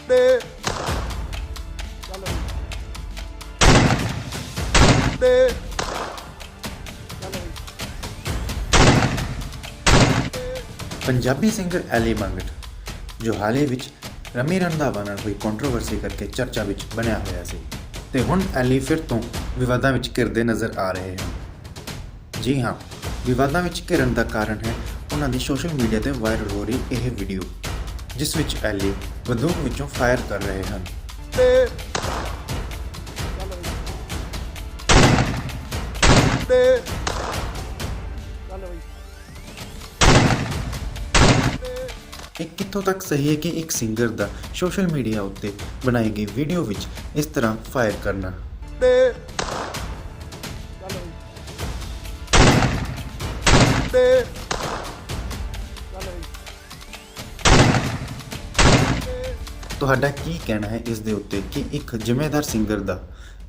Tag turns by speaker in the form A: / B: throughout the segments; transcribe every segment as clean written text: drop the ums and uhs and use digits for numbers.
A: ਤੇ ਚਲੋ ਤੇ ਚਲੋ
B: ਪੰਜਾਬੀ ਸਿੰਗਰ ਐਲੀ ਮੰਗਟ, ਜੋ ਹਾਲ ਹੀ ਵਿੱਚ ਰਮੀ ਰੰਧਾਵਾ ਨਾਲ ਹੋਈ ਕੰਟਰੋਵਰਸੀ ਕਰਕੇ ਚਰਚਾ ਵਿੱਚ ਬਣਿਆ ਹੋਇਆ ਸੀ, ਤੇ ਹੁਣ ਐਲੀ ਫਿਰ ਤੋਂ ਵਿਵਾਦਾਂ ਵਿੱਚ ਘਿਰਦੇ ਨਜ਼ਰ ਆ ਰਹੇ ਹਨ। ਜੀ ਹਾਂ, ਵਿਵਾਦਾਂ ਵਿੱਚ ਘਿਰਨ ਦਾ ਕਾਰਨ ਹੈ ਉਹਨਾਂ ਦੀ ਸੋਸ਼ਲ ਮੀਡੀਆ ਤੇ ਵਾਇਰਲ ਹੋ ਰਹੀ ਇਹ ਵੀਡੀਓ, ਜਿਸ ਵਿੱਚ ਐਲੀ ਬੰਦੂਕ ਵਿੱਚੋਂ ਫਾਇਰ ਕਰ ਰਹੇ ਹਨ।
A: ਤੇ ਤੇ ਚਲੋ
B: ਇਹ ਕਿੱਥੋਂ ਤੱਕ ਸਹੀ ਹੈ ਕਿ ਇੱਕ ਸਿੰਗਰ ਦਾ ਸੋਸ਼ਲ ਮੀਡੀਆ ਉੱਤੇ ਬਣਾਈ ਗਈ ਵੀਡੀਓ ਵਿੱਚ ਇਸ ਤਰ੍ਹਾਂ ਫਾਇਰ ਕਰਨਾ?
A: ਤੇ ਚਲੋ ਤੇ ਚਲੋ
B: ਤੁਹਾਡਾ ਕੀ ਕਹਿਣਾ ਹੈ ਇਸ ਦੇ ਉੱਤੇ ਕਿ ਇੱਕ ਜ਼ਿੰਮੇਦਾਰ ਸਿੰਗਰ ਦਾ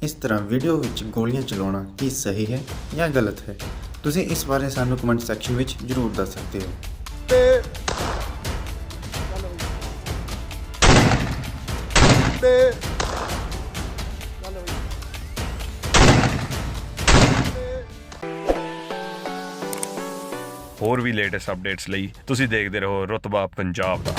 B: ਇਸ ਤਰ੍ਹਾਂ ਵੀਡੀਓ ਵਿੱਚ ਗੋਲੀਆਂ ਚਲਾਉਣਾ ਕੀ ਸਹੀ ਹੈ ਜਾਂ ਗਲਤ ਹੈ? ਤੁਸੀਂ ਇਸ ਬਾਰੇ ਸਾਨੂੰ ਕਮੈਂਟ ਸੈਕਸ਼ਨ ਵਿੱਚ ਜ਼ਰੂਰ ਦੱਸ ਸਕਦੇ ਹੋ।
A: ਤੇ ਤੇ ਚਲੋ
C: ਹੋਰ ਵੀ ਲੇਟੈਸਟ ਅਪਡੇਟਸ ਲਈ ਤੁਸੀਂ ਦੇਖਦੇ ਰਹੋ ਰੁਤਬਾ ਪੰਜਾਬ ਦਾ।